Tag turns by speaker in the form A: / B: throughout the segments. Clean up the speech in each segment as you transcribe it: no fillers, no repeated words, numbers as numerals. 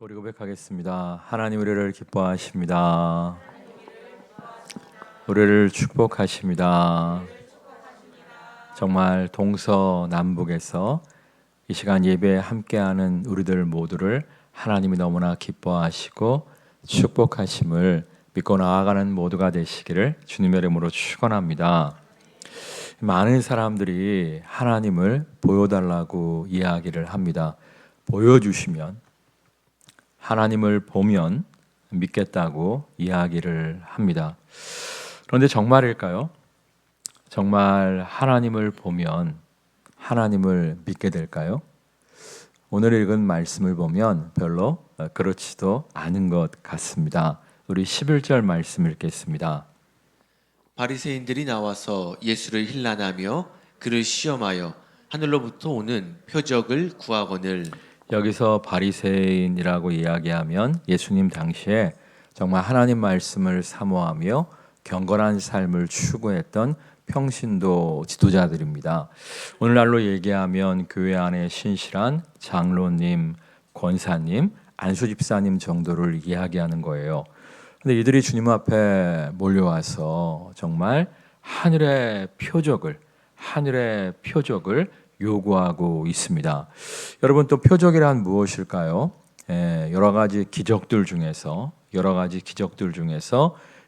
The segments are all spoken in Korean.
A: 우리 고백하겠습니다. 하나님 우리를 기뻐하십니다. 우리를 축복하십니다. 정말 동서남북에서 이 시간 예배에 함께하는 우리들 모두를 하나님이 너무나 기뻐하시고 축복하심을 믿고 나아가는 모두가 되시기를 주님의 이름으로 축원합니다. 많은 사람들이 하나님을 보여달라고 이야기를 합니다. 보여주시면, 하나님을 보면 믿겠다고 이야기를 합니다. 그런데 정말일까요? 정말 하나님을 보면 하나님을 믿게 될까요? 오늘 읽은 말씀을 보면 별로 그렇지도 않은 것 같습니다. 우리 11절 말씀 읽겠습니다.
B: 바리새인들이 나와서 예수를 힐난하며 그를 시험하여 하늘로부터 오는 표적을 구하거늘.
A: 여기서 바리새인이라고 이야기하면 예수님 당시에 정말 하나님 말씀을 사모하며 경건한 삶을 추구했던 평신도 지도자들입니다. 오늘날로 얘기하면 교회 안에 신실한 장로님, 권사님, 안수집사님 정도를 이야기하는 거예요. 근데 이들이 주님 앞에 몰려와서 정말 하늘의 표적을 요구하고 있습니다. 여러분, 또 표적이란 무엇일까요? 여러 가지 기적들 중에서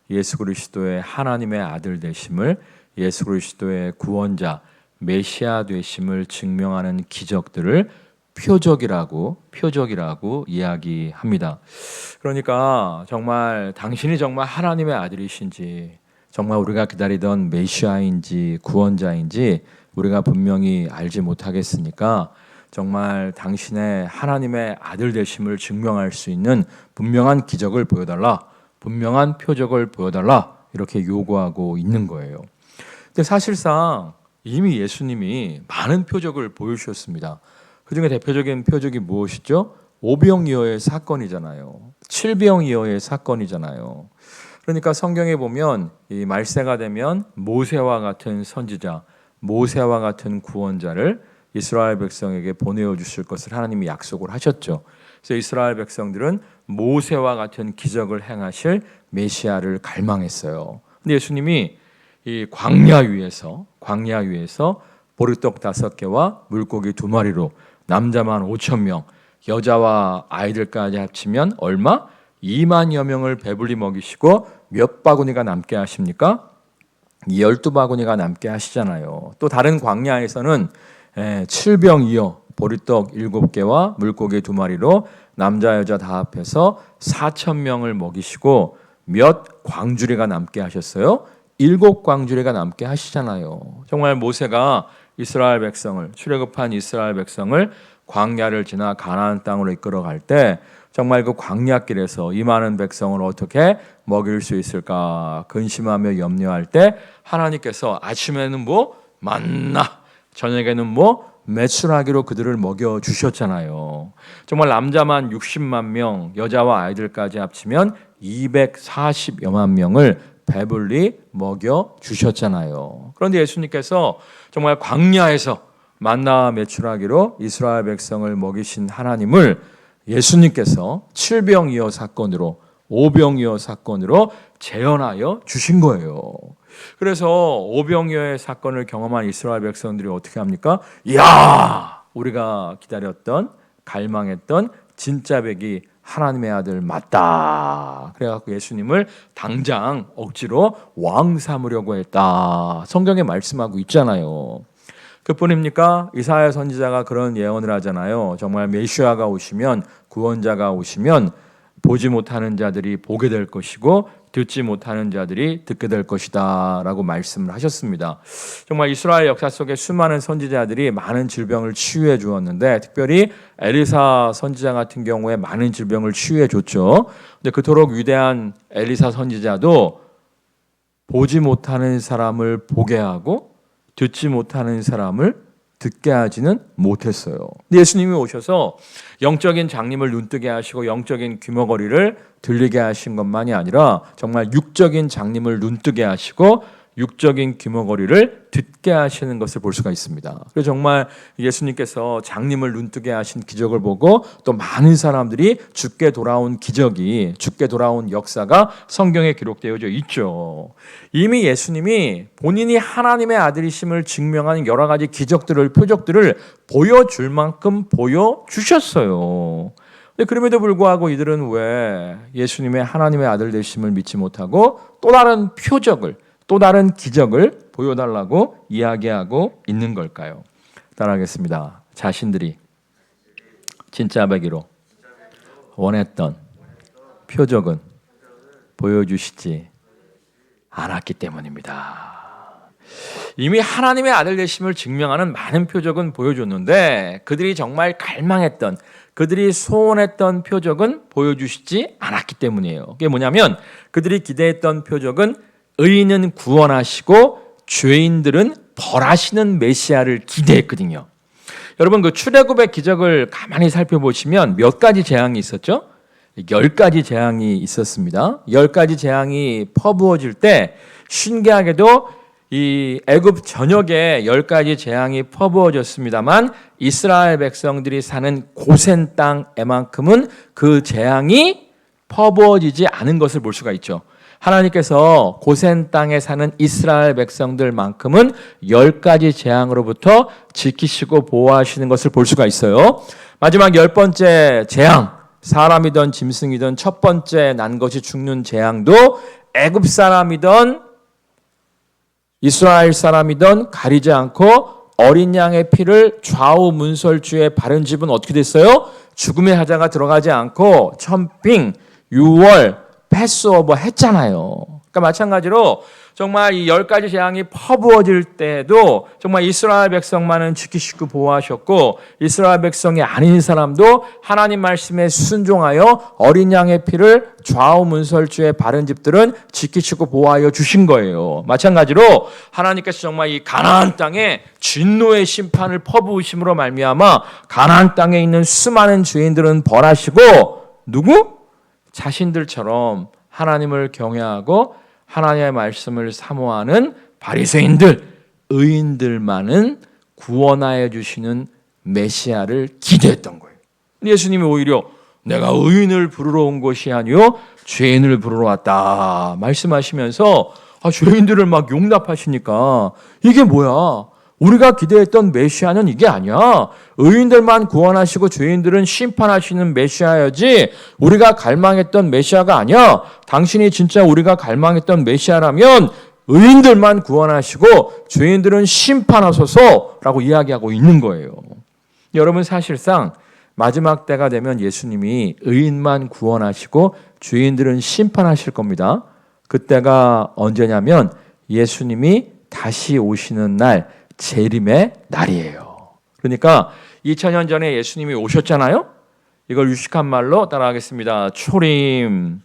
A: 예수 그리스도의 하나님의 아들 되심을, 예수 그리스도의 구원자 메시아 되심을 증명하는 기적들을 표적이라고 이야기합니다. 그러니까 정말 당신이 정말 하나님의 아들이신지, 정말 우리가 기다리던 메시아인지 구원자인지 우리가 분명히 알지 못하겠으니까 정말 당신의 하나님의 아들 되심을 증명할 수 있는 분명한 기적을 보여달라, 분명한 표적을 보여달라, 이렇게 요구하고 있는 거예요. 근데 사실상 이미 예수님이 많은 표적을 보여주셨습니다. 그중에 대표적인 표적이 무엇이죠? 오병이어의 사건이잖아요. 칠병이어의 사건이잖아요. 그러니까 성경에 보면 이 말세가 되면 모세와 같은 선지자, 모세와 같은 구원자를 이스라엘 백성에게 보내어 주실 것을 하나님이 약속을 하셨죠. 그래서 이스라엘 백성들은 모세와 같은 기적을 행하실 메시아를 갈망했어요. 근데 예수님이 이 광야 위에서 보리떡 5개와 물고기 2마리로 남자만 5,000명, 여자와 아이들까지 합치면 얼마? 2만여 명을 배불리 먹이시고 몇 바구니가 남게 하십니까? 12바구니가 남게 하시잖아요. 또 다른 광야에서는 칠병이어 보리떡 7개와 물고기 2마리로 남자 여자 다 합해서 4,000명을 먹이시고 몇 광주리가 남게 하셨어요? 7광주리가 남게 하시잖아요. 정말 모세가 이스라엘 백성을, 출애굽한 이스라엘 백성을 광야를 지나 가나안 땅으로 이끌어갈 때 정말 그 광야길에서 이 많은 백성을 어떻게 먹일 수 있을까 근심하며 염려할 때 하나님께서 아침에는 만나, 저녁에는 메추라기로 그들을 먹여 주셨잖아요. 정말 남자만 60만 명, 여자와 아이들까지 합치면 240여만 명을 배불리 먹여 주셨잖아요. 그런데 예수님께서 정말 광야에서 만나와 메추라기로 이스라엘 백성을 먹이신 하나님을 예수님께서 칠병이어 사건으로, 오병이어 사건으로 재현하여 주신 거예요. 그래서 오병이어의 사건을 경험한 이스라엘 백성들이 어떻게 합니까? 이야, 우리가 기다렸던, 갈망했던 진짜 백이 하나님의 아들 맞다. 그래갖고 예수님을 당장 억지로 왕 삼으려고 했다. 성경에 말씀하고 있잖아요. 그뿐입니까? 이사야 선지자가 그런 예언을 하잖아요. 정말 메시아가 오시면, 구원자가 오시면 보지 못하는 자들이 보게 될 것이고 듣지 못하는 자들이 듣게 될 것이다 라고 말씀을 하셨습니다. 정말 이스라엘 역사 속에 수많은 선지자들이 많은 질병을 치유해 주었는데 특별히 엘리사 선지자 같은 경우에 많은 질병을 치유해 줬죠. 근데 그토록 위대한 엘리사 선지자도 보지 못하는 사람을 보게 하고 듣지 못하는 사람을 듣게 하지는 못했어요. 근데 예수님이 오셔서 영적인 장님을 눈뜨게 하시고 영적인 귀머거리를 들리게 하신 것만이 아니라 정말 육적인 장님을 눈뜨게 하시고 육적인 귀머거리를 듣게 하시는 것을 볼 수가 있습니다. 그래서 정말 예수님께서 장님을 눈뜨게 하신 기적을 보고 또 많은 사람들이 죽게 돌아온 기적이, 죽게 돌아온 역사가 성경에 기록되어져 있죠. 이미 예수님이 본인이 하나님의 아들이심을 증명하는 여러 가지 기적들을, 표적들을 보여줄 만큼 보여주셨어요. 그럼에도 불구하고 이들은 왜 예수님의 하나님의 아들 되심을 믿지 못하고 또 다른 표적을, 또 다른 기적을 보여달라고 이야기하고 있는 걸까요? 따라하겠습니다. 자신들이 진짜 배기로 원했던 표적은 보여주시지 않았기 때문입니다. 이미 하나님의 아들 되심을 증명하는 많은 표적은 보여줬는데 그들이 정말 갈망했던, 그들이 소원했던 표적은 보여주시지 않았기 때문이에요. 그게 뭐냐면 그들이 기대했던 표적은 의인은 구원하시고 죄인들은 벌하시는 메시아를 기대했거든요. 여러분 그 출애굽의 기적을 가만히 살펴보시면 몇 가지 재앙이 있었죠? 10가지 재앙이 있었습니다. 10가지 재앙이 퍼부어질 때 신기하게도 이 애굽 전역에 10가지 재앙이 퍼부어졌습니다만 이스라엘 백성들이 사는 고센 땅에만큼은 그 재앙이 퍼부어지지 않은 것을 볼 수가 있죠. 하나님께서 고센 땅에 사는 이스라엘 백성들만큼은 10가지 재앙으로부터 지키시고 보호하시는 것을 볼 수가 있어요. 마지막 10번째 재앙, 사람이든 짐승이든 첫 번째 난 것이 죽는 재앙도 애굽 사람이든 이스라엘 사람이든 가리지 않고 어린 양의 피를 좌우 문설주에 바른 집은 어떻게 됐어요? 죽음의 하자가 들어가지 않고 천빙, 유월, 패스오버 했잖아요. 그러니까 마찬가지로 정말 이 10가지 재앙이 퍼부어질 때에도 정말 이스라엘 백성만은 지키시고 보호하셨고 이스라엘 백성이 아닌 사람도 하나님 말씀에 순종하여 어린 양의 피를 좌우 문설주에 바른 집들은 지키시고 보호하여 주신 거예요. 마찬가지로 하나님께서 정말 이 가나안 땅에 진노의 심판을 퍼부으심으로 말미암아 가나안 땅에 있는 수많은 죄인들은 벌하시고 누구? 자신들처럼 하나님을 경외하고 하나님의 말씀을 사모하는 바리새인들, 의인들만은 구원하여 주시는 메시아를 기대했던 거예요. 예수님이 오히려 내가 의인을 부르러 온 것이 아니요 죄인을 부르러 왔다 말씀하시면서 죄인들을 막 용납하시니까 이게 뭐야? 우리가 기대했던 메시아는 이게 아니야. 의인들만 구원하시고 죄인들은 심판하시는 메시아여지 우리가 갈망했던 메시아가 아니야. 당신이 진짜 우리가 갈망했던 메시아라면 의인들만 구원하시고 죄인들은 심판하소서라고 이야기하고 있는 거예요. 여러분 사실상 마지막 때가 되면 예수님이 의인만 구원하시고 죄인들은 심판하실 겁니다. 그때가 언제냐면 예수님이 다시 오시는 날 재림의 날이에요. 그러니까 2000년 전에 예수님이 오셨잖아요. 이걸 유식한 말로 따라하겠습니다. 초림.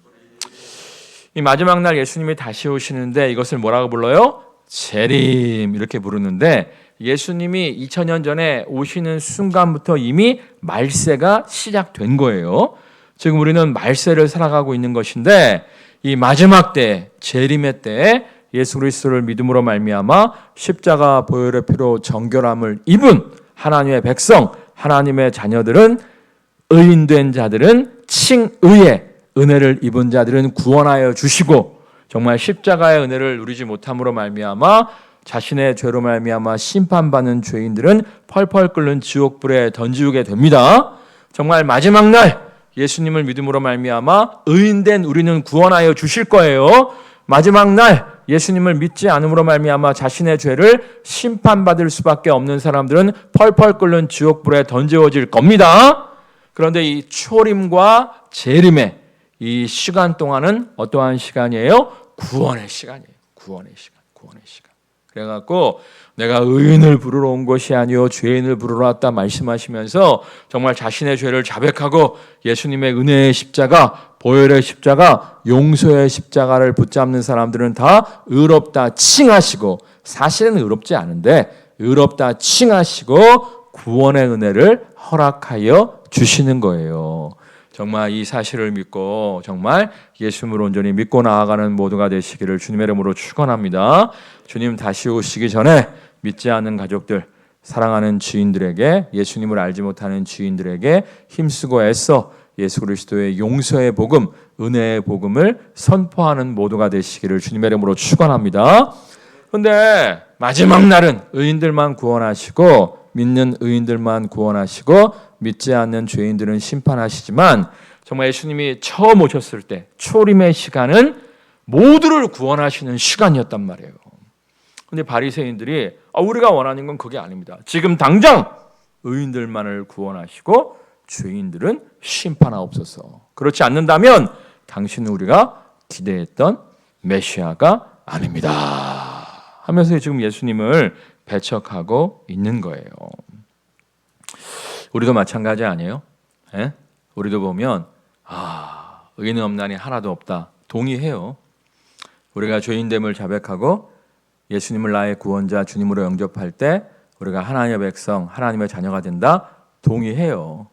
A: 이 마지막 날 예수님이 다시 오시는데 이것을 뭐라고 불러요? 재림 이렇게 부르는데 예수님이 2000년 전에 오시는 순간부터 이미 말세가 시작된 거예요. 지금 우리는 말세를 살아가고 있는 것인데 이 마지막 때 재림의 때에 예수 그리스도를 믿음으로 말미암아 십자가 보혈의 피로 정결함을 입은 하나님의 백성, 하나님의 자녀들은 의인된 자들은 칭의의 은혜를 입은 자들은 구원하여 주시고 정말 십자가의 은혜를 누리지 못함으로 말미암아 자신의 죄로 말미암아 심판받는 죄인들은 펄펄 끓는 지옥불에 던지우게 됩니다. 정말 마지막 날 예수님을 믿음으로 말미암아 의인된 우리는 구원하여 주실 거예요. 마지막 날 예수님을 믿지 않음으로 말미암아 자신의 죄를 심판받을 수밖에 없는 사람들은 펄펄 끓는 지옥불에 던져질 겁니다. 그런데 이 초림과 재림의 이 시간 동안은 어떠한 시간이에요? 구원의 시간이에요. 구원의 시간. 그래갖고 내가 의인을 부르러 온 것이 아니요 죄인을 부르러 왔다 말씀하시면서 정말 자신의 죄를 자백하고 예수님의 은혜의 십자가, 보혈의 십자가, 용서의 십자가를 붙잡는 사람들은 다 의롭다 칭하시고 사실은 의롭지 않은데 의롭다 칭하시고 구원의 은혜를 허락하여 주시는 거예요. 정말 이 사실을 믿고 정말 예수님을 온전히 믿고 나아가는 모두가 되시기를 주님의 이름으로 축원합니다. 주님 다시 오시기 전에 믿지 않는 가족들, 사랑하는 지인들에게, 예수님을 알지 못하는 지인들에게 힘쓰고 애써 예수 그리스도의 용서의 복음, 은혜의 복음을 선포하는 모두가 되시기를 주님의 이름으로 축원합니다. 그런데 마지막 날은 의인들만 구원하시고 믿는 의인들만 구원하시고 믿지 않는 죄인들은 심판하시지만 정말 예수님이 처음 오셨을 때 초림의 시간은 모두를 구원하시는 시간이었단 말이에요. 근데 바리새인들이 우리가 원하는 건 그게 아닙니다. 지금 당장 의인들만을 구원하시고 죄인들은 심판하옵소서. 그렇지 않는다면 당신은 우리가 기대했던 메시아가 아닙니다 하면서 지금 예수님을 배척하고 있는 거예요. 우리도 마찬가지 아니에요? 예? 우리도 보면 의인은 없나니 하나도 없다. 동의해요. 우리가 죄인됨을 자백하고 예수님을 나의 구원자 주님으로 영접할 때 우리가 하나님의 백성, 하나님의 자녀가 된다. 동의해요.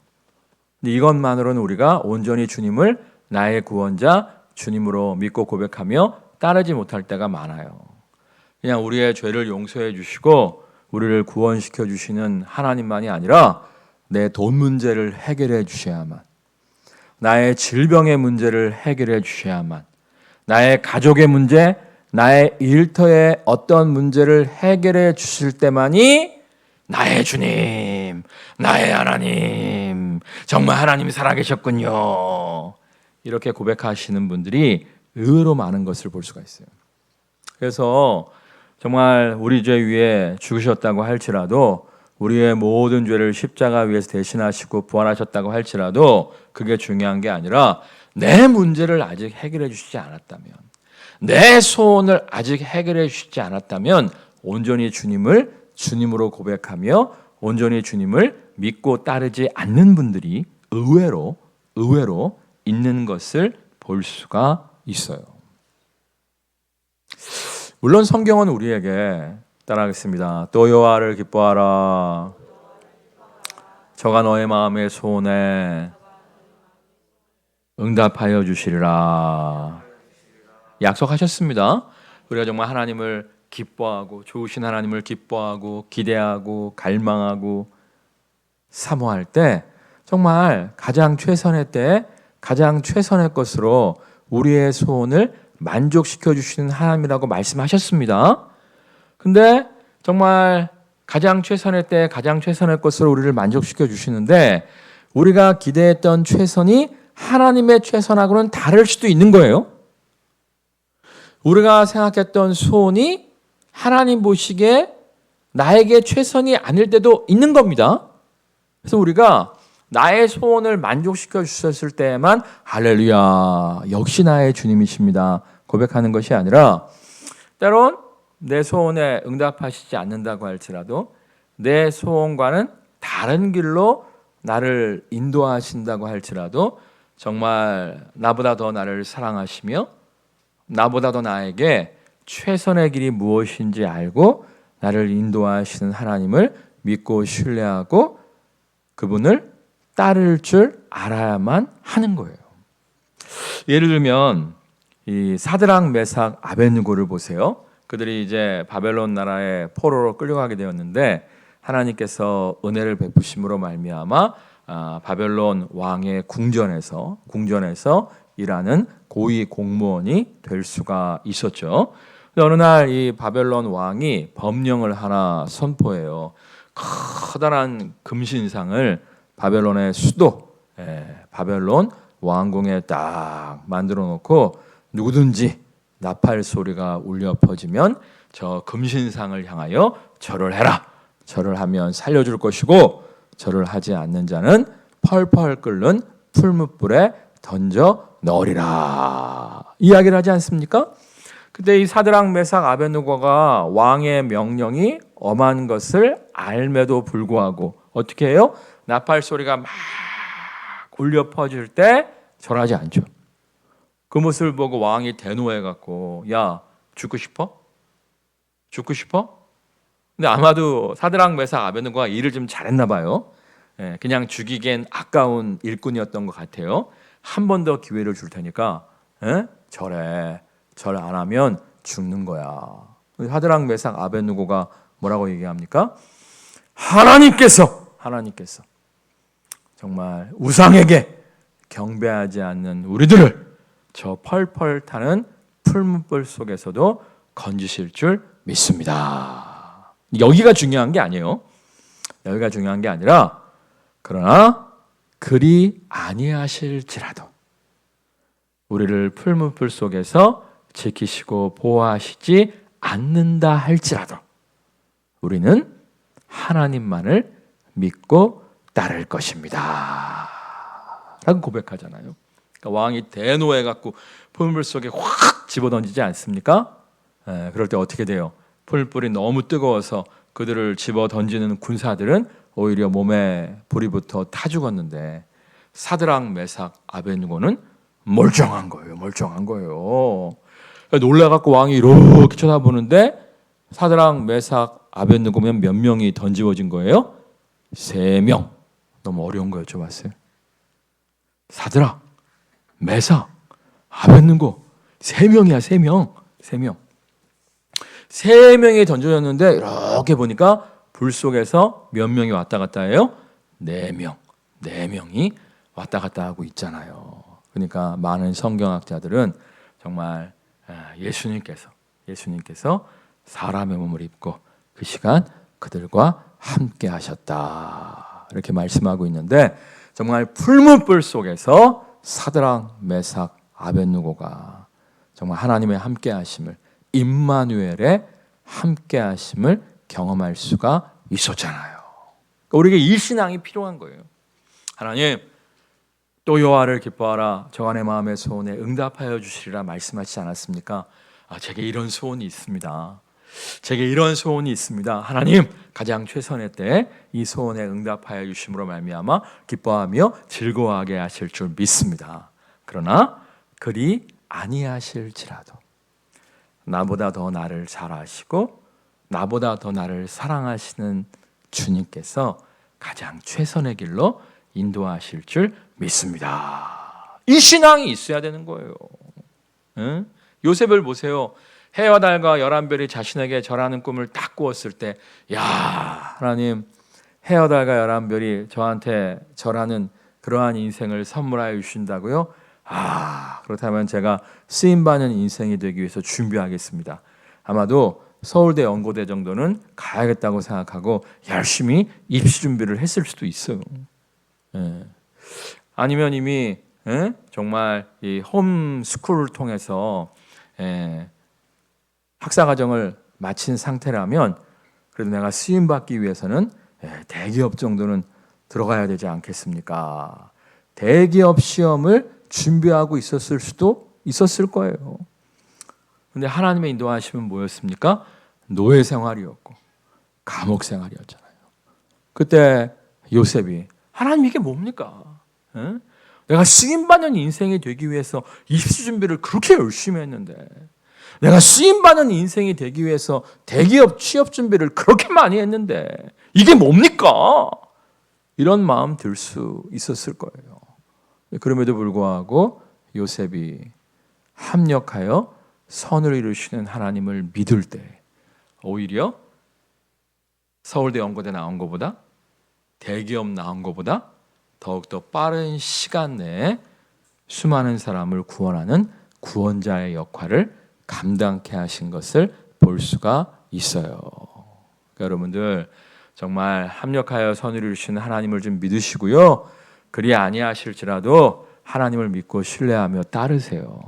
A: 근데 이것만으로는 우리가 온전히 주님을 나의 구원자 주님으로 믿고 고백하며 따르지 못할 때가 많아요. 그냥 우리의 죄를 용서해 주시고 우리를 구원시켜 주시는 하나님만이 아니라 내 돈 문제를 해결해 주셔야만, 나의 질병의 문제를 해결해 주셔야만, 나의 가족의 문제, 나의 일터의 어떤 문제를 해결해 주실 때만이 나의 주님, 나의 하나님, 정말 하나님이 살아계셨군요. 이렇게 고백하시는 분들이 의외로 많은 것을 볼 수가 있어요. 그래서 정말 우리 죄 위에 죽으셨다고 할지라도 우리의 모든 죄를 십자가 위에서 대신하시고 부활하셨다고 할지라도 그게 중요한 게 아니라 내 문제를 아직 해결해 주시지 않았다면, 내 소원을 아직 해결해 주시지 않았다면 온전히 주님을 주님으로 고백하며 온전히 주님을 믿고 따르지 않는 분들이 의외로 있는 것을 볼 수가 있어요. 물론 성경은 우리에게 따라하겠습니다. 또 여호와를 기뻐하라. 저가 너의 마음의 소원에 응답하여 주시리라. 약속하셨습니다. 우리가 정말 하나님을 기뻐하고 좋으신 하나님을 기뻐하고 기대하고 갈망하고 사모할 때 정말 가장 최선의 때 가장 최선의 것으로 우리의 소원을 만족시켜 주시는 하나님이라고 말씀하셨습니다. 근데 정말 가장 최선의 때 가장 최선의 것으로 우리를 만족시켜 주시는데 우리가 기대했던 최선이 하나님의 최선하고는 다를 수도 있는 거예요. 우리가 생각했던 소원이 하나님 보시기에 나에게 최선이 아닐 때도 있는 겁니다. 그래서 우리가 나의 소원을 만족시켜 주셨을 때만 할렐루야, 역시 나의 주님이십니다 고백하는 것이 아니라 때론 내 소원에 응답하시지 않는다고 할지라도 내 소원과는 다른 길로 나를 인도하신다고 할지라도 정말 나보다 더 나를 사랑하시며 나보다 더 나에게 최선의 길이 무엇인지 알고 나를 인도하시는 하나님을 믿고 신뢰하고 그분을 따를 줄 알아야만 하는 거예요. 예를 들면 이 사드락 메삭 아벳느고를 보세요. 그들이 이제 바벨론 나라의 포로로 끌려가게 되었는데 하나님께서 은혜를 베푸심으로 말미암아 바벨론 왕의 궁전에서 일하는 고위 공무원이 될 수가 있었죠. 어느 날 이 바벨론 왕이 법령을 하나 선포해요. 커다란 금신상을 바벨론의 수도 바벨론 왕궁에 딱 만들어 놓고 누구든지 나팔 소리가 울려 퍼지면 저 금신상을 향하여 절을 해라. 절을 하면 살려줄 것이고 절을 하지 않는 자는 펄펄 끓는 풀무불에 던져 넣으리라. 이야기를 하지 않습니까? 그때 이 사드락 메삭 아벳느고가 왕의 명령이 엄한 것을 알매도 불구하고 어떻게 해요? 나팔 소리가 막 울려 퍼질 때 절하지 않죠. 그 모습을 보고 왕이 대노해갖고 야 죽고 싶어? 죽고 싶어? 근데 아마도 사드락 메삭 아벳느고가 일을 좀 잘했나 봐요. 그냥 죽이기엔 아까운 일꾼이었던 것 같아요. 한 번 더 기회를 줄 테니까 절해. 절 안 하면 죽는 거야. 사드락 메삭 아벳느고가 뭐라고 얘기합니까? 하나님께서 정말 우상에게 경배하지 않는 우리들을 저 펄펄 타는 풀문불 속에서도 건지실 줄 믿습니다. 여기가 중요한 게 아니에요. 여기가 중요한 게 아니라 그러나 그리 아니하실지라도 우리를 풀문불 속에서 지키시고 보호하시지 않는다 할지라도 우리는 하나님만을 믿고 따를 것입니다 라고 고백하잖아요. 그러니까 왕이 대노해갖고 풀물 속에 확 집어던지지 않습니까? 그럴 때 어떻게 돼요? 풀불이 너무 뜨거워서 그들을 집어던지는 군사들은 오히려 몸에 불이 붙어 타 죽었는데 사드락 메삭 아벳느고는 멀쩡한 거예요. 놀라갖고 왕이 이렇게 쳐다보는데 사드락 메삭 아벳느고면 몇 명이 던지워진 거예요? 3명. 너무 어려운 거 여쭤봤어요. 사드락 메삭 아벳느고 3명이야. 3명. 3명이 던져졌는데 이렇게 보니까 불 속에서 몇 명이 왔다 갔다 해요? 4명이 왔다 갔다 하고 있잖아요. 그러니까 많은 성경학자들은 정말 예수님께서 사람의 몸을 입고 그 시간 그들과 함께 하셨다 이렇게 말씀하고 있는데 정말 풀문불 속에서 사드락 메삭 아벳느고가 정말 하나님의 함께 하심을 임마누엘의 함께 하심을 경험할 수가 있었잖아요. 우리에게 이 신앙이 필요한 거예요. 하나님 또 여호와를 기뻐하라 저간의 마음의 소원에 응답하여 주시리라 말씀하시지 않았습니까? 제게 이런 소원이 있습니다. 하나님 가장 최선의 때 이 소원에 응답하여 주심으로 말미암아 기뻐하며 즐거워하게 하실 줄 믿습니다. 그러나 그리 아니하실지라도 나보다 더 나를 잘 아시고 나보다 더 나를 사랑하시는 주님께서 가장 최선의 길로 인도하실 줄 믿습니다. 이 신앙이 있어야 되는 거예요. 요셉을 보세요. 해와 달과 11별이 자신에게 절하는 꿈을 딱 꾸었을 때 하나님 해와 달과 11별이 저한테 절하는 그러한 인생을 선물하여 주신다고요? 그렇다면 제가 쓰임받는 인생이 되기 위해서 준비하겠습니다. 아마도 서울대 연고대 정도는 가야겠다고 생각하고 열심히 입시 준비를 했을 수도 있어요. 아니면 이미 정말 이 홈스쿨을 통해서 학사과정을 마친 상태라면 그래도 내가 쓰임받기 위해서는 대기업 정도는 들어가야 되지 않겠습니까? 대기업 시험을 준비하고 있었을 수도 있었을 거예요. 근데 하나님의 인도하심은 뭐였습니까? 노예 생활이었고 감옥 생활이었잖아요. 그때 요셉이 하나님 이게 뭡니까? 내가 쓰임받는 인생이 되기 위해서 입시 준비를 그렇게 열심히 했는데 내가 쓰임받는 인생이 되기 위해서 대기업 취업 준비를 그렇게 많이 했는데 이게 뭡니까? 이런 마음 들 수 있었을 거예요. 그럼에도 불구하고 요셉이 합력하여 선을 이루시는 하나님을 믿을 때 오히려 서울대 연고대 나온 것보다 대기업 나온 것보다 더욱더 빠른 시간 내에 수많은 사람을 구원하는 구원자의 역할을 감당케 하신 것을 볼 수가 있어요. 그러니까 여러분들 정말 합력하여 선을 이루시는 하나님을 좀 믿으시고요. 그리 아니하실지라도 하나님을 믿고 신뢰하며 따르세요.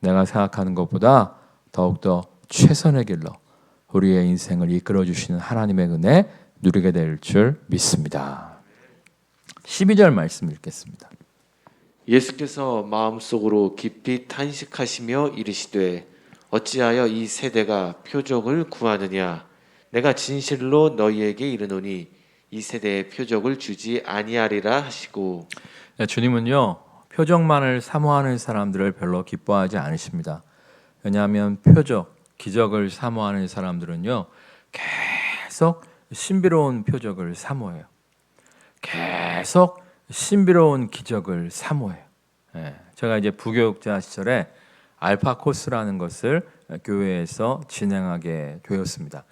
A: 내가 생각하는 것보다 더욱더 최선의 길로 우리의 인생을 이끌어 주시는 하나님의 은혜 누리게 될 줄 믿습니다. 12절 말씀 읽겠습니다.
B: 예수께서 마음속으로 깊이 탄식하시며 이르시되 어찌하여 이 세대가 표적을 구하느냐 내가 진실로 너희에게 이르노니 이 세대에 표적을 주지 아니하리라 하시고.
A: 주님은요 표적만을 사모하는 사람들을 별로 기뻐하지 않으십니다. 왜냐하면 표적, 기적을 사모하는 사람들은요 계속 신비로운 표적을 사모해요. 계속 신비로운 기적을 사모해요. 제가 이제 부교육자 시절에 알파 코스라는 것을 교회에서 진행하게 되었습니다.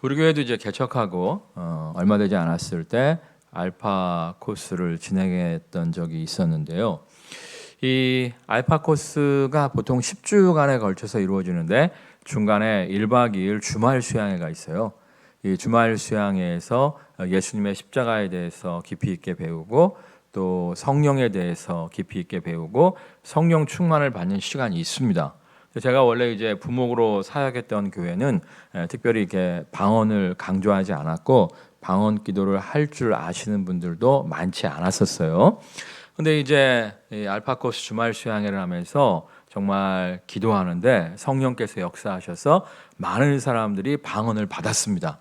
A: 우리 교회도 이제 개척하고 얼마 되지 않았을 때 알파 코스를 진행했던 적이 있었는데요. 이 알파 코스가 보통 10주간에 걸쳐서 이루어지는데 중간에 1박 2일 주말 수양회가 있어요. 이 주말 수양회에서 예수님의 십자가에 대해서 깊이 있게 배우고 또 성령에 대해서 깊이 있게 배우고 성령 충만을 받는 시간이 있습니다. 제가 원래 이제 부목으로 사역했던 교회는 특별히 이렇게 방언을 강조하지 않았고 방언 기도를 할 줄 아시는 분들도 많지 않았었어요. 근데 이제 이 알파코스 주말 수양회를 하면서 정말 기도하는데 성령께서 역사하셔서 많은 사람들이 방언을 받았습니다.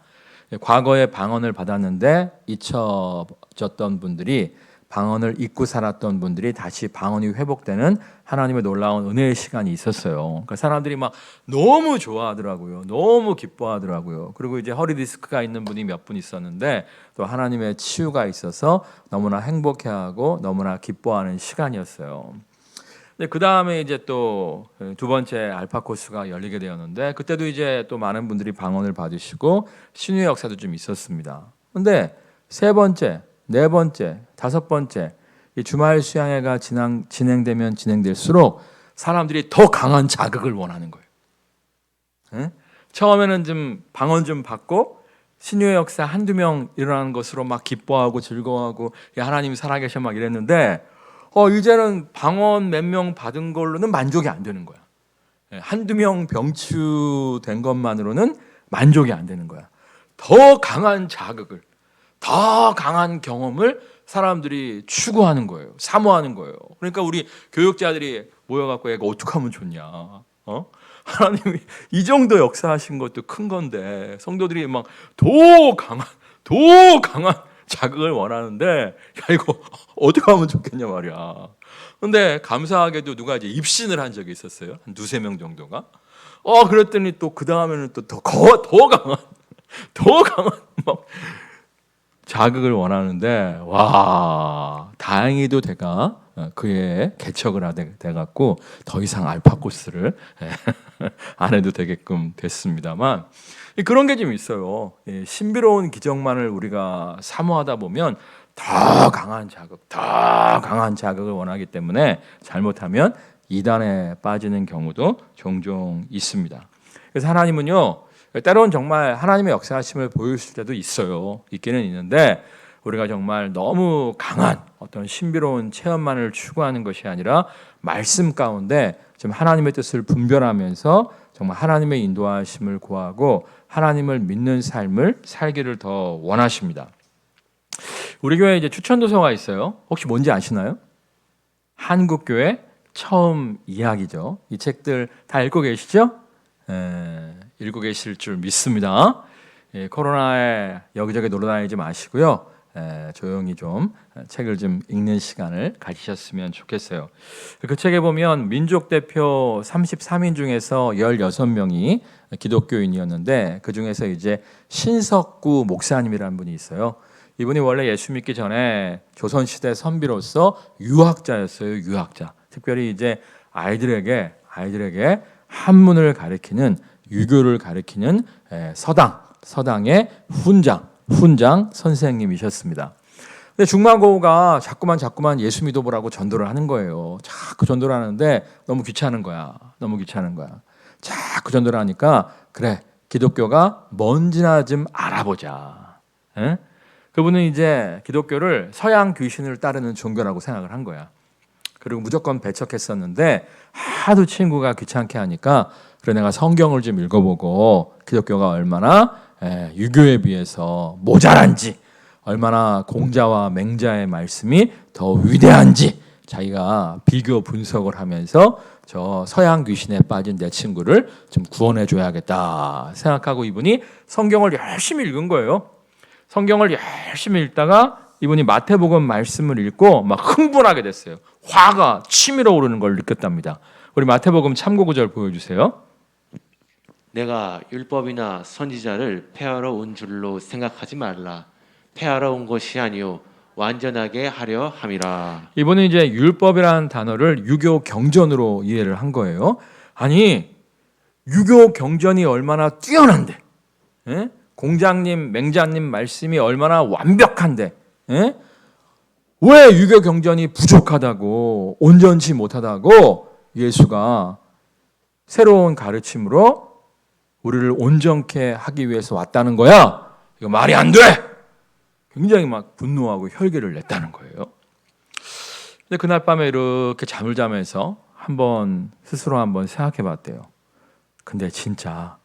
A: 과거에 방언을 받았는데 잊혀졌던 분들이 방언을 잊고 살았던 분들이 다시 방언이 회복되는 하나님의 놀라운 은혜의 시간이 있었어요. 그러니까 사람들이 막 너무 좋아하더라고요. 너무 기뻐하더라고요. 그리고 이제 허리 디스크가 있는 분이 몇 분 있었는데 또 하나님의 치유가 있어서 너무나 행복해하고 너무나 기뻐하는 시간이었어요. 근데 그 다음에 이제 또 두 번째 알파 코스가 열리게 되었는데 그때도 이제 또 많은 분들이 방언을 받으시고 신유의 역사도 좀 있었습니다. 근데 세 번째, 네 번째, 다섯 번째 이 주말 수양회가 진행되면 진행될수록 사람들이 더 강한 자극을 원하는 거예요. 응? 처음에는 좀 방언 좀 받고 신유의 역사 한두 명 일어나는 것으로 막 기뻐하고 즐거워하고 야, 하나님이 살아계셔 막 이랬는데 이제는 방언 몇 명 받은 걸로는 만족이 안 되는 거야. 한두 명 병추된 것만으로는 만족이 안 되는 거야. 더 강한 자극을, 더 강한 경험을 사람들이 추구하는 거예요. 사모하는 거예요. 그러니까 우리 교육자들이 모여갖고 얘가 어떻게 하면 좋냐. 하나님이 이 정도 역사하신 것도 큰 건데 성도들이 막 더 강한 자극을 원하는데 야 이거 어떻게 하면 좋겠냐 말이야. 근데 감사하게도 누가 이제 입신을 한 적이 있었어요. 한 두세 명 정도가. 그랬더니 또 그 다음에는 또 더 강한 막 자극을 원하는데 와 다행히도 제가 그의 개척을 하게 돼갖고 더 이상 알파 코스를 안 해도 되게끔 됐습니다만 그런 게 좀 있어요. 신비로운 기적만을 우리가 사모하다 보면 더 강한 자극을 원하기 때문에 잘못하면 이단에 빠지는 경우도 종종 있습니다. 그래서 하나님은요 때로는 정말 하나님의 역사하심을 보여주실 때도 있어요. 있기는 있는데 우리가 정말 너무 강한 어떤 신비로운 체험만을 추구하는 것이 아니라 말씀 가운데 좀 하나님의 뜻을 분별하면서 정말 하나님의 인도하심을 구하고 하나님을 믿는 삶을 살기를 더 원하십니다. 우리 교회에 이제 추천 도서가 있어요. 혹시 뭔지 아시나요? 한국교회 처음 이야기죠. 이 책들 다 읽고 계시죠? 읽고 계실 줄 믿습니다. 코로나에 여기저기 놀러 다니지 마시고요. 조용히 좀 책을 좀 읽는 시간을 가지셨으면 좋겠어요. 그 책에 보면 민족 대표 33인 중에서 16명이 기독교인이었는데 그 중에서 이제 신석구 목사님이라는 분이 있어요. 이분이 원래 예수 믿기 전에 조선시대 선비로서 유학자였어요. 유학자. 특별히 이제 아이들에게 한문을 가르치는 유교를 가르치는 서당의 훈장 선생님이셨습니다. 근데 중마고우가 자꾸만 예수 믿어보라고 전도를 하는 거예요. 자꾸 전도를 하는데 너무 귀찮은 거야. 자꾸 전도를 하니까 그래 기독교가 뭔지나 좀 알아보자. 그분은 이제 기독교를 서양 귀신을 따르는 종교라고 생각을 한 거야. 그리고 무조건 배척했었는데 하도 친구가 귀찮게 하니까 그래 내가 성경을 좀 읽어보고 기독교가 얼마나 유교에 비해서 모자란지 얼마나 공자와 맹자의 말씀이 더 위대한지 자기가 비교 분석을 하면서 저 서양 귀신에 빠진 내 친구를 좀 구원해 줘야겠다 생각하고 이분이 성경을 열심히 읽은 거예요. 성경을 열심히 읽다가 이분이 마태복음 말씀을 읽고 막 흥분하게 됐어요. 화가 치밀어 오르는 걸 느꼈답니다. 우리 마태복음 참고 구절 보여주세요.
B: 내가 율법이나 선지자를 폐하러 온 줄로 생각하지 말라. 폐하러 온 것이 아니요 완전하게 하려 함이라.
A: 이번에 이제 율법이라는 단어를 유교 경전으로 이해를 한 거예요. 아니, 유교 경전이 얼마나 뛰어난데, 예? 공자님, 맹자님 말씀이 얼마나 완벽한데, 예? 왜 유교 경전이 부족하다고, 온전치 못하다고 예수가 새로운 가르침으로 우리를 온전케 하기 위해서 왔다는 거야? 이거 말이 안 돼! 굉장히 막 분노하고 혈기를 냈다는 거예요. 근데 그날 밤에 이렇게 잠을 자면서 스스로 한번 생각해 봤대요. 근데 진짜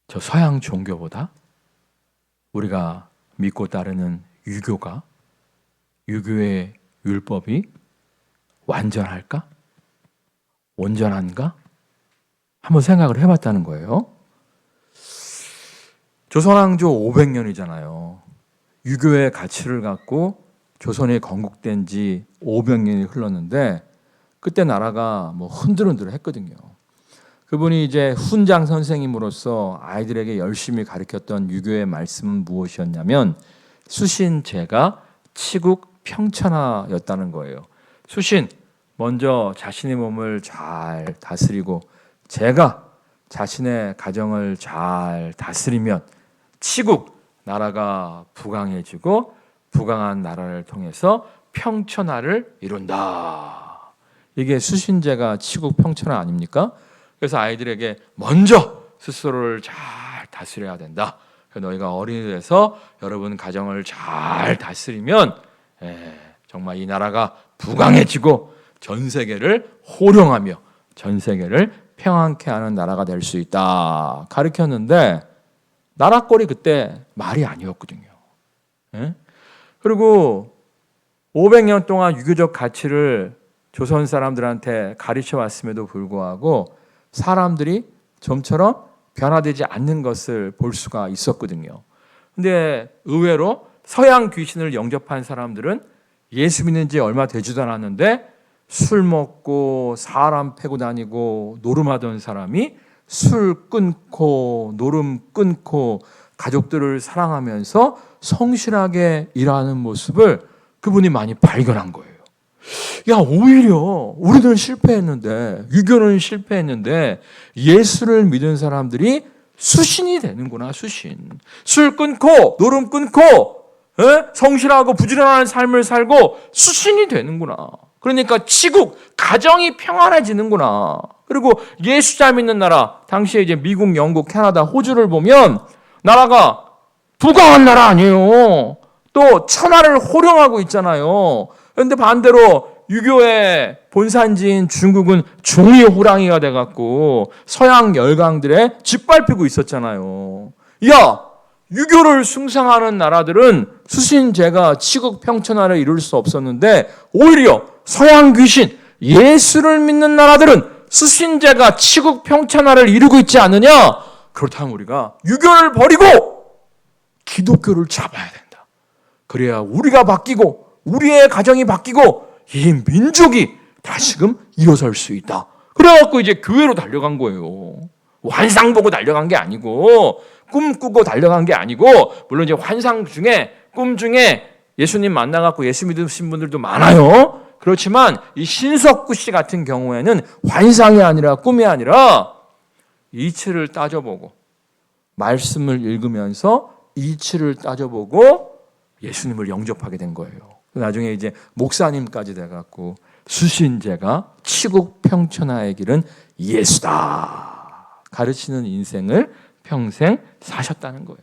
A: 저 서양 종교보다 우리가 믿고 따르는 유교의 율법이 완전할까? 온전한가? 한번 생각을 해봤다는 거예요. 조선왕조 500년이잖아요. 유교의 가치를 갖고 조선이 건국된 지 500년이 흘렀는데 그때 나라가 뭐 흔들흔들 했거든요. 그분이 이제 훈장 선생님으로서 아이들에게 열심히 가르쳤던 유교의 말씀은 무엇이었냐면 수신제가 치국 평천하였다는 거예요. 수신, 먼저 자신의 몸을 잘 다스리고 제가 자신의 가정을 잘 다스리면 치국, 나라가 부강해지고 부강한 나라를 통해서 평천하를 이룬다. 이게 수신제가 치국 평천하 아닙니까? 그래서 아이들에게 먼저 스스로를 잘 다스려야 된다. 너희가 어린이 돼서 여러분 가정을 잘 다스리면 정말 이 나라가 부강해지고 전 세계를 호령하며 전 세계를 평안케 하는 나라가 될 수 있다. 가르쳤는데 나라 꼴이 그때 말이 아니었거든요. 그리고 500년 동안 유교적 가치를 조선 사람들한테 가르쳐 왔음에도 불구하고 사람들이 좀처럼 변화되지 않는 것을 볼 수가 있었거든요. 근데 의외로 서양 귀신을 영접한 사람들은 예수 믿는 지 얼마 되지도 않았는데 술 먹고 사람 패고 다니고 노름하던 사람이 술 끊고 노름 끊고 가족들을 사랑하면서 성실하게 일하는 모습을 그분이 많이 발견한 거예요. 야, 오히려 우리는 실패했는데, 유교는 실패했는데 예수를 믿은 사람들이 수신이 되는구나. 수신. 술 끊고 노름 끊고 성실하고 부지런한 삶을 살고 수신이 되는구나. 그러니까 치국, 가정이 평안해지는구나. 그리고 예수 잘 믿는 나라, 당시에 이제 미국, 영국, 캐나다, 호주를 보면 나라가 부강한 나라 아니에요. 또 천하를 호령하고 있잖아요. 그런데 반대로 유교의 본산지인 중국은 종이 호랑이가 돼갖고 서양 열강들에 짓밟히고 있었잖아요. 야, 유교를 숭상하는 나라들은 수신제가 치국 평천하를 이룰 수 없었는데 오히려 서양 귀신, 예수를 믿는 나라들은 수신제가 치국 평천하를 이루고 있지 않느냐? 그렇다면 우리가 유교를 버리고 기독교를 잡아야 된다. 그래야 우리가 바뀌고 우리의 가정이 바뀌고 이 민족이 다시금 일어설 수 있다. 그래갖고 이제 교회로 달려간 거예요. 환상 보고 달려간 게 아니고 꿈 꾸고 달려간 게 아니고, 물론 이제 환상 중에 꿈 중에 예수님 만나갖고 예수 믿으신 분들도 많아요. 그렇지만 이 신석구 씨 같은 경우에는 환상이 아니라 꿈이 아니라 이치를 따져보고 말씀을 읽으면서 이치를 따져보고 예수님을 영접하게 된 거예요. 나중에 이제 목사님까지 돼갖고 수신제가 치국 평천하의 길은 예수다 가르치는 인생을 평생 사셨다는 거예요.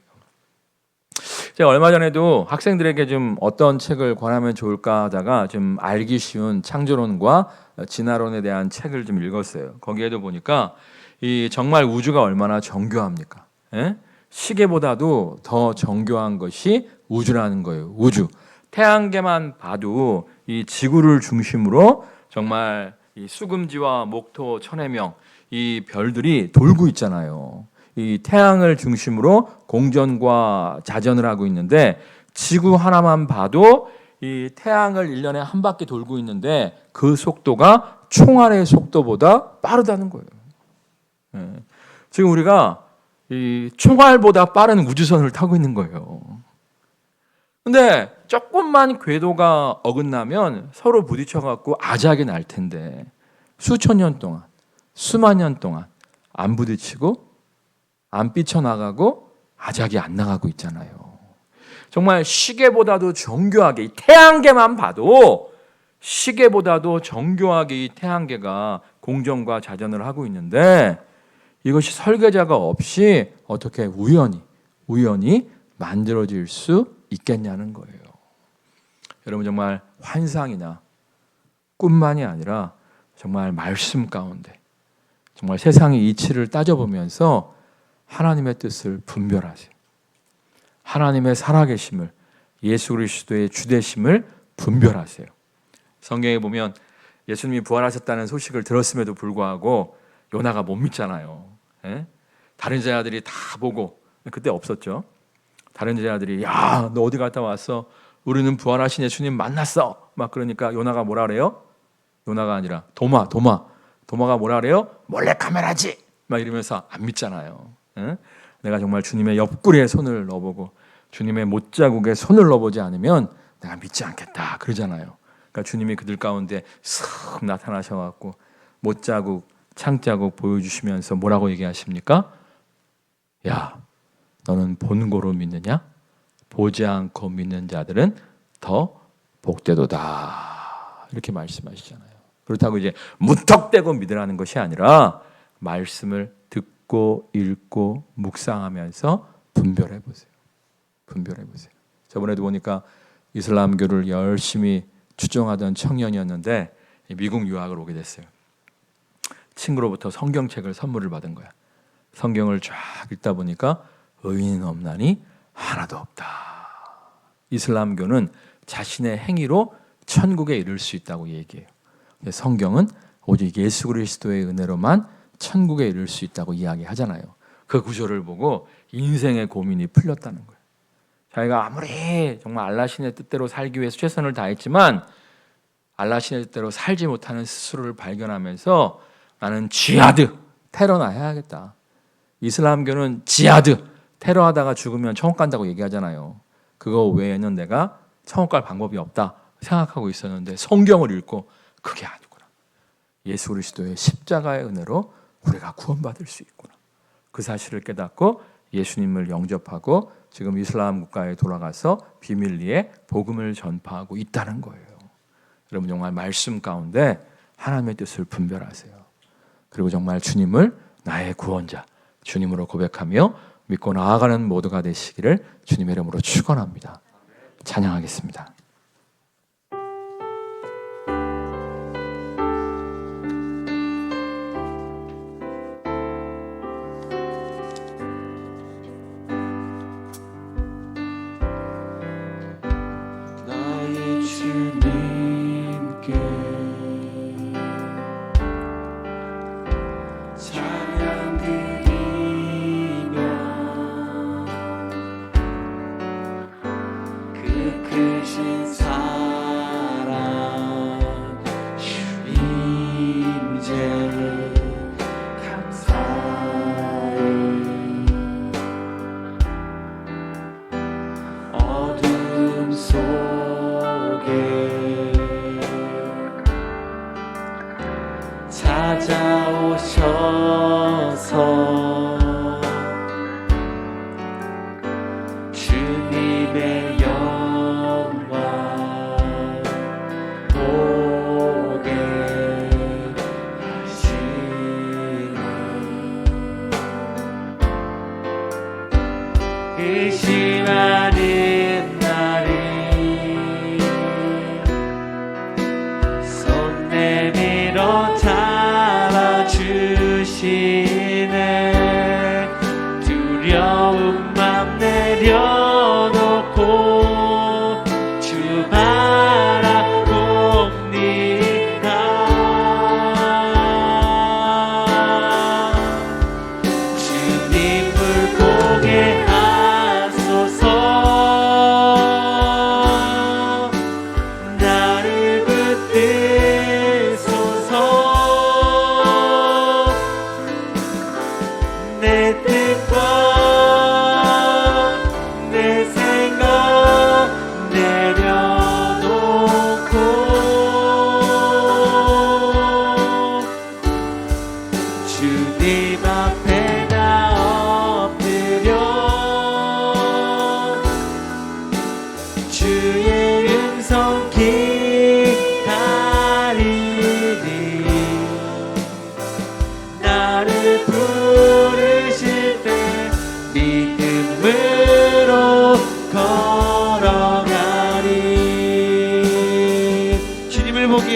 A: 제가 얼마 전에도 학생들에게 좀 어떤 책을 권하면 좋을까 하다가 좀 알기 쉬운 창조론과 진화론에 대한 책을 좀 읽었어요. 거기에도 보니까 이 정말 우주가 얼마나 정교합니까? 시계보다도 더 정교한 것이 우주라는 거예요. 우주. 태양계만 봐도 이 지구를 중심으로 정말 이 수금지와 목토, 천해명 이 별들이 돌고 있잖아요. 이 태양을 중심으로 공전과 자전을 하고 있는데 지구 하나만 봐도 이 태양을 1년에 한 바퀴 돌고 있는데 그 속도가 총알의 속도보다 빠르다는 거예요. 지금 우리가 이 총알보다 빠른 우주선을 타고 있는 거예요. 근데 조금만 궤도가 어긋나면 서로 부딪혀갖고 아작이 날 텐데 수천 년 동안, 수만 년 동안 안 부딪히고 안 삐쳐나가고 아작이 안 나가고 있잖아요. 정말 시계보다도 정교하게 이 태양계만 봐도 시계보다도 정교하게 이 태양계가 공전과 자전을 하고 있는데 이것이 설계자가 없이 어떻게 우연히 만들어질 수 있겠냐는 거예요. 여러분 정말 환상이나 꿈만이 아니라 정말 말씀 가운데 정말 세상의 이치를 따져보면서 하나님의 뜻을 분별하세요. 하나님의 살아계심을, 예수 그리스도의 주되심을 분별하세요. 성경에 보면 예수님이 부활하셨다는 소식을 들었음에도 불구하고 요나가 못 믿잖아요. 다른 제자들이 다 보고, 그때 없었죠. 다른 제자들이 야, 너 어디 갔다 왔어? 우리는 부활하신 예수님 만났어. 막 그러니까 요나가 뭐라 그래요? 요나가 아니라 도마가 뭐라 그래요? 몰래 카메라지. 막 이러면서 안 믿잖아요. 내가 정말 주님의 옆구리에 손을 넣어보고 주님의 못자국에 손을 넣어보지 않으면 내가 믿지 않겠다 그러잖아요. 그러니까 주님이 그들 가운데 쓱 나타나셔갖고 못자국, 창자국 보여주시면서 뭐라고 얘기하십니까? 야, 너는 본고로 믿느냐? 보지 않고 믿는 자들은 더 복되도다. 이렇게 말씀하시잖아요. 그렇다고 이제 무턱대고 믿으라는 것이 아니라 말씀을 듣고 읽고 묵상하면서 분별해 보세요. 저번에도 보니까 이슬람교를 열심히 추종하던 청년이었는데 미국 유학을 오게 됐어요. 친구로부터 성경책을 선물을 받은 거야. 성경을 쫙 읽다 보니까 의인은 없나니 하나도 없다. 이슬람교는 자신의 행위로 천국에 이를 수 있다고 얘기해요. 성경은 오직 예수 그리스도의 은혜로만 천국에 이를 수 있다고 이야기하잖아요. 그 구절을 보고 인생의 고민이 풀렸다는 거예요. 자기가 아무리 정말 알라신의 뜻대로 살기 위해서 최선을 다했지만 알라신의 뜻대로 살지 못하는 스스로를 발견하면서 나는 지하드, 테러나 해야겠다. 이슬람교는 지하드, 테러하다가 죽으면 천국 간다고 얘기하잖아요. 그거 외에는 내가 천국 갈 방법이 없다 생각하고 있었는데 성경을 읽고 그게 아니구나. 예수 그리스도의 십자가의 은혜로 우리가 구원받을 수 있구나. 그 사실을 깨닫고 예수님을 영접하고 지금 이슬람 국가에 돌아가서 비밀리에 복음을 전파하고 있다는 거예요. 여러분 정말 말씀 가운데 하나님의 뜻을 분별하세요. 그리고 정말 주님을 나의 구원자, 주님으로 고백하며 믿고 나아가는 모두가 되시기를 주님의 이름으로 축원합니다. 찬양하겠습니다.
B: 나의 주님께 찬양 드리며 그 크신 사랑 주 임재를 감사해. 어둠 속에 찾아오셔서 주님의 영광 보게 하시네. 의심하는 날이 손 내밀어 잡아주시네.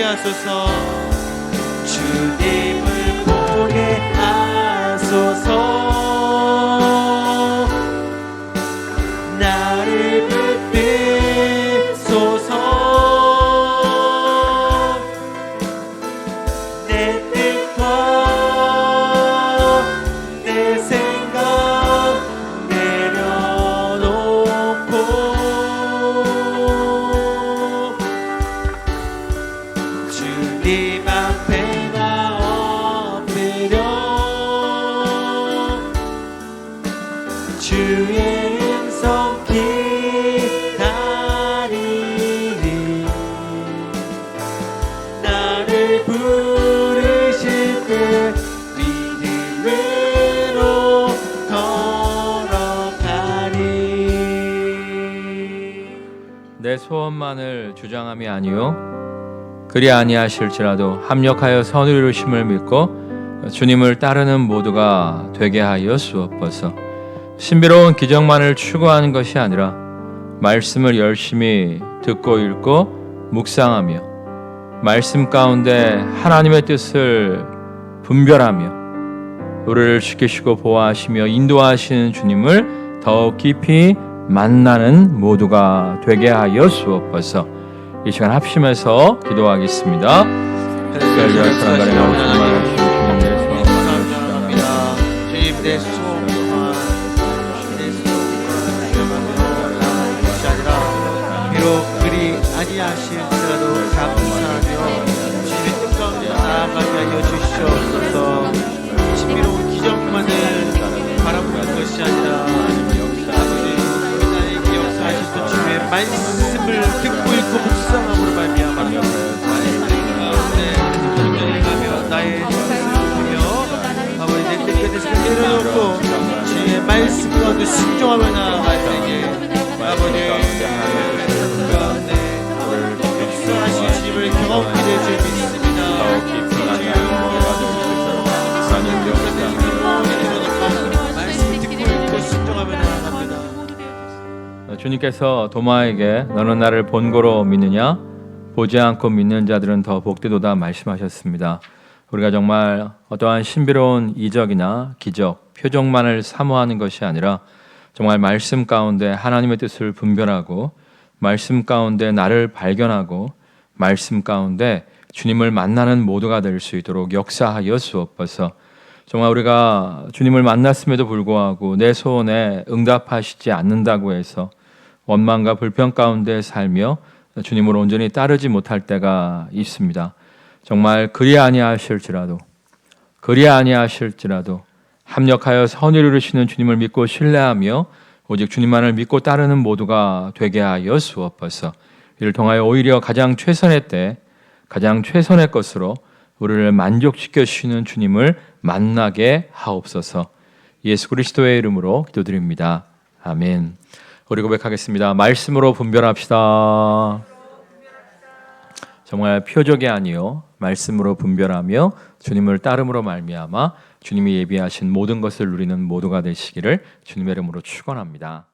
C: 보게 하소서. 주님을 보게 하소서. 나를 붙드소서. 내 뜻과 내 생각 내려놓고 주님 앞에 나 엎드려 주의 음성 기다리니 나를 부르실 때 믿음으로 걸어가리.
A: 내 소원만을 주장함이 아니요 그리 아니하실지라도 합력하여 선을 이루심을 믿고 주님을 따르는 모두가 되게 하여 주옵소서. 신비로운 기적만을 추구하는 것이 아니라 말씀을 열심히 듣고 읽고 묵상하며 말씀 가운데 하나님의 뜻을 분별하며 우리를 지키시고 보호하시며 인도하시는 주님을 더욱 깊이 만나는 모두가 되게 하여 주옵소서. 이 시간 합심해서 기도하겠습니다.
C: 주님 내 소원만 것이 아니라 비록 그리 아니하실지라도 감사하며 주님의 뜻 가운데 나아가게 하여 주시옵소서. 신비로운 기적만을 바라보는 것이 아니라 아버지 나에게 역사하시던 주의 말씀을 듣고 읽고 묵상함으로 말미암아 나의 뜻을 아버지 내 뜻을 내려놓고 주의 말씀 가운데 순종하며 나아갈 때에 아버지 가운데 역사하신 주님을 경험하게 될 줄 믿습니다. 말씀을 듣고 읽고 순종하며 나아갑니다.
A: 주님께서 도마에게 너는 나를 본고로 믿느냐 보지 않고 믿는 자들은 더 복되도다 말씀하셨습니다. 우리가 정말 어떠한 신비로운 이적이나 기적, 표적만을 사모하는 것이 아니라 정말 말씀 가운데 하나님의 뜻을 분별하고 말씀 가운데 나를 발견하고 말씀 가운데 주님을 만나는 모두가 될 수 있도록 역사하여 주옵소서. 정말 우리가 주님을 만났음에도 불구하고 내 소원에 응답하시지 않는다고 해서 원망과 불평 가운데 살며 주님을 온전히 따르지 못할 때가 있습니다. 정말 그리 아니하실지라도 합력하여 선을 이루시는 주님을 믿고 신뢰하며 오직 주님만을 믿고 따르는 모두가 되게 하여 주옵소서. 이를 통하여 오히려 가장 최선의 때 가장 최선의 것으로 우리를 만족시켜 주시는 주님을 만나게 하옵소서. 예수 그리스도의 이름으로 기도드립니다. 아멘. 우리 고백하겠습니다. 말씀으로 분별합시다. 정말 표적이 아니요 말씀으로 분별하며 주님을 따름으로 말미암아 주님이 예비하신 모든 것을 누리는 모두가 되시기를 주님의 이름으로 축원합니다.